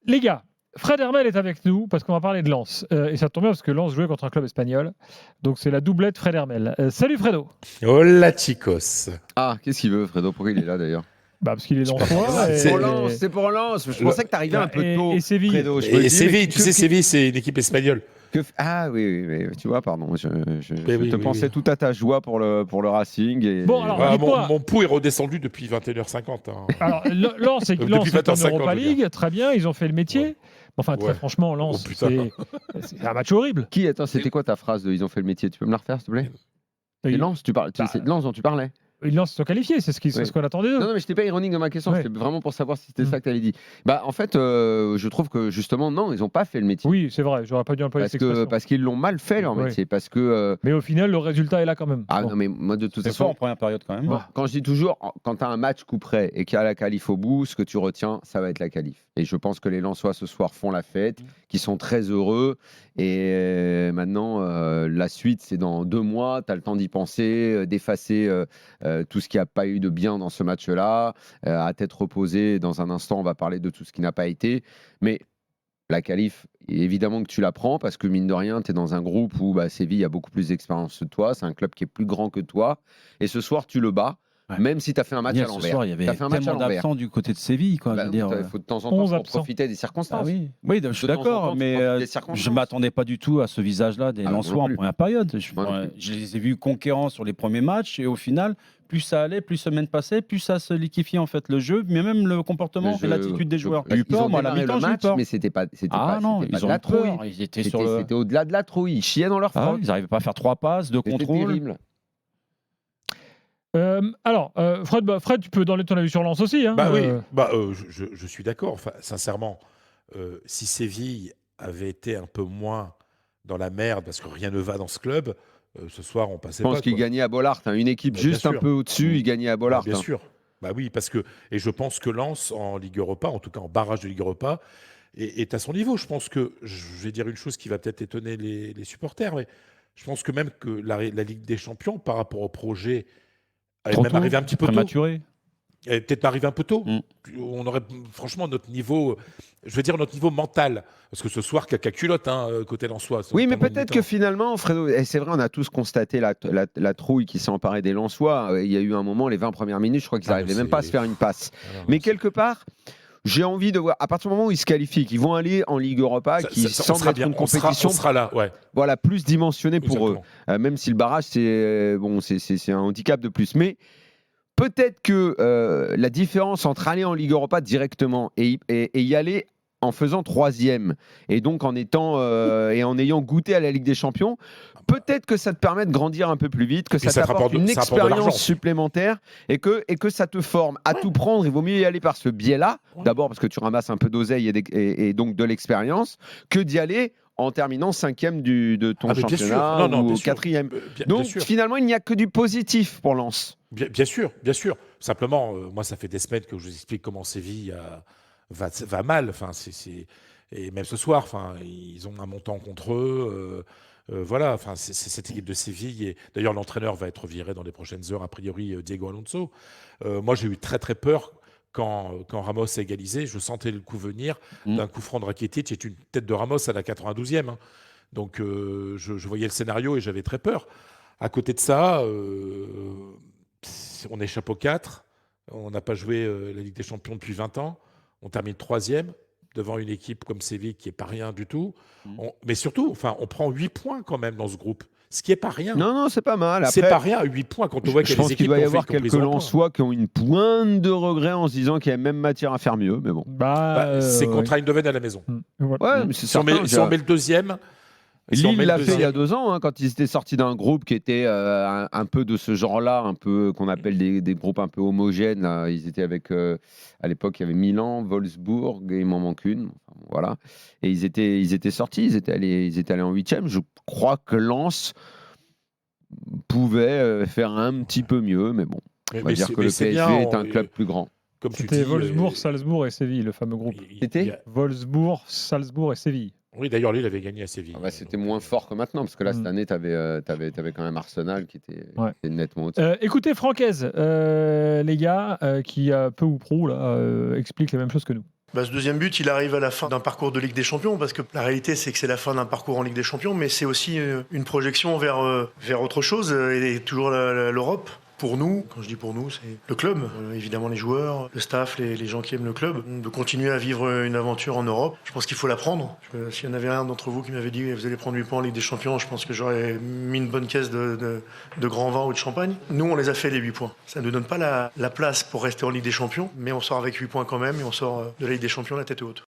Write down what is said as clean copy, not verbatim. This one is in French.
Les gars, Fred Hermel est avec nous parce qu'on va parler de Lens. Et ça tombe bien parce que Lens jouait contre un club espagnol. Donc c'est la doublette Fred Hermel. Salut Fredo. Hola chicos. Ah, qu'est-ce qu'il veut, Fredo? Pourquoi il est là d'ailleurs? Parce qu'il est dans C'est pour Lens. Je pensais que t'arrivais un peu tôt. Et Séville. Fredo, Et Séville, tu sais, Séville, c'est une équipe espagnole. Ah oui, tu vois, pardon. Je oui, pensais tout à ta joie pour le Racing. Et... Bon, alors, mon pouls est redescendu depuis 21h50. Hein. Alors, Lens est en Europa League, très bien, ils ont fait le métier. Ouais. Enfin, très franchement, Lens, c'est un match horrible. Attends, c'était quoi ta phrase de ils ont fait le métier? Tu peux me la refaire, s'il te plaît? C'est Lens, c'est de Lens dont tu parlais. Ils Lens sont qualifiés, c'est ce qu'on attendait d'eux. Non, mais je n'étais pas ironique dans ma question, c'était vraiment pour savoir si c'était ça que tu avais dit. En fait, je trouve que justement, non, ils n'ont pas fait le métier. Oui, c'est vrai, j'aurais pas dû employer cette expression. Parce qu'ils l'ont mal fait leur métier. Parce que, mais au final, le résultat est là quand même. Non, mais moi, de toute façon. C'est fort en première période quand même. Quand je dis toujours, quand tu as un match coup près et qu'il y a la qualif au bout, ce que tu retiens, ça va être la qualif. Et je pense que les Lensois ce soir font la fête, qui sont très heureux. Et maintenant, la suite, c'est dans 2 mois. Tu as le temps d'y penser, d'effacer tout ce qui n'a pas eu de bien dans ce match-là. À tête reposée, dans un instant, on va parler de tout ce qui n'a pas été. Mais la qualif, évidemment que tu la prends parce que mine de rien, tu es dans un groupe où Séville a beaucoup plus d'expérience que toi. C'est un club qui est plus grand que toi. Et ce soir, tu le bats. Ouais. Même si tu as fait un match à l'envers. Ce soir, il y avait tellement d'absents du côté de Séville. Il faut de temps en temps profiter des circonstances. Ah oui, je suis d'accord, mais je ne m'attendais pas du tout à ce visage-là des Lensois en première période. Je les ai vus conquérants sur les premiers matchs et au final, plus ça allait, plus semaine passait, plus ça se liquifiait en fait le jeu, mais même le comportement et l'attitude des joueurs. J'ai eu peur, moi, à la mi-temps, j'ai eu peur. Mais c'était pas de la trouille. C'était au-delà de la trouille. Ils chiaient dans leur froc. Ils n'arrivaient pas à faire 3 passes, 2 contrôles. Fred, tu peux donner ton avis sur Lens aussi. Hein, je suis d'accord. Enfin, sincèrement, si Séville avait été un peu moins dans la merde, parce que rien ne va dans ce club, ce soir, on passait pas. Je pense qu'il gagnait à Bollaert. Une équipe juste un peu au-dessus, il gagnait à Bollaert. Bien sûr. Oui, et je pense que Lens, en Ligue Europa, en tout cas en barrage de Ligue Europa, est à son niveau. Je pense que, je vais dire une chose qui va peut-être étonner les supporters, mais je pense que même que la Ligue des Champions, par rapport au projet, elle est même arrivée un petit peu tôt. Elle est peut-être arrivée un peu tôt. On aurait, franchement, notre niveau mental. Parce que ce soir, caca culotte, côté Lensois. Oui, mais peut-être que finalement, Fredo, et c'est vrai, on a tous constaté la trouille qui s'est emparée des Lensois. Il y a eu un moment, les 20 premières minutes, je crois qu'ils n'arrivaient même pas à se faire une passe. Mais quelque part, j'ai envie de voir, à partir du moment où ils se qualifient, qu'ils vont aller en Ligue Europa, qui semble être une compétition plus dimensionnée pour eux. Même si le barrage, c'est un handicap de plus. Mais peut-être que la différence entre aller en Ligue Europa directement et y aller en faisant 3e et donc en ayant goûté à la Ligue des Champions, peut-être que ça te permet de grandir un peu plus vite, que ça t'apporte une expérience supplémentaire et que ça te forme à tout prendre. Il vaut mieux y aller par ce biais-là, d'abord parce que tu ramasses un peu d'oseille et donc de l'expérience, que d'y aller en terminant 5e de ton championnat ou 4e. Donc finalement, il n'y a que du positif pour Lens. Bien sûr. Simplement, moi, ça fait des semaines que je vous explique comment Séville va mal. Enfin, et même ce soir, ils ont un montant contre eux. Voilà, c'est cette équipe de Séville. D'ailleurs, l'entraîneur va être viré dans les prochaines heures, a priori, Diego Alonso. Moi, j'ai eu très, très peur quand Ramos a égalisé. Je sentais le coup venir d'un coup franc de Rakitic et une tête de Ramos à la 92e. Donc, je voyais le scénario et j'avais très peur. À côté de ça, on est chapeau 4. On n'a pas joué la Ligue des Champions depuis 20 ans. On termine 3e devant une équipe comme Séville qui n'est pas rien du tout. Mais surtout, on prend 8 points quand même dans ce groupe. Ce qui n'est pas rien. Non, c'est pas mal. Après, c'est pas rien, 8 points quand on voit que les équipes. Je pense qu'il doit y avoir quelques Lensois qui ont une pointe de regret en se disant qu'il y a même matière à faire mieux. Mais bon. C'est contre Eindhoven à la maison. Ouais, si on met le 2e. Lille l'a fait il y a 2 ans, quand ils étaient sortis d'un groupe qui était un peu de ce genre-là, un peu qu'on appelle des groupes un peu homogènes. Là. Ils étaient avec, à l'époque, il y avait Milan, Wolfsburg, et il m'en manque une. Voilà. Et ils étaient sortis, ils étaient allés en 8e. Je crois que Lens pouvait faire un petit peu mieux, mais bon. On va dire que le PSG est un club plus grand. C'était Wolfsburg, Salzbourg et Séville, le fameux groupe. C'était Wolfsburg, Salzbourg et Séville. Oui, d'ailleurs, Lille avait gagné à Séville. C'était moins fort que maintenant, parce que là, cette année, tu avais quand même Arsenal qui était nettement au-dessus. Écoutez, Francaise, les gars, qui peu ou prou là, explique la même chose que nous. Ce deuxième but, il arrive à la fin d'un parcours de Ligue des Champions, parce que la réalité, c'est que c'est la fin d'un parcours en Ligue des Champions, mais c'est aussi une projection vers autre chose, et toujours l'Europe. Pour nous, quand je dis pour nous, c'est le club, évidemment les joueurs, le staff, les gens qui aiment le club, de continuer à vivre une aventure en Europe. Je pense qu'il faut la prendre. S'il y en avait un d'entre vous qui m'avait dit vous allez prendre 8 points en Ligue des Champions, je pense que j'aurais mis une bonne caisse de grand vin ou de champagne. Nous, on les a fait les 8 points. Ça ne nous donne pas la place pour rester en Ligue des Champions, mais on sort avec 8 points quand même et on sort de la Ligue des Champions la tête haute.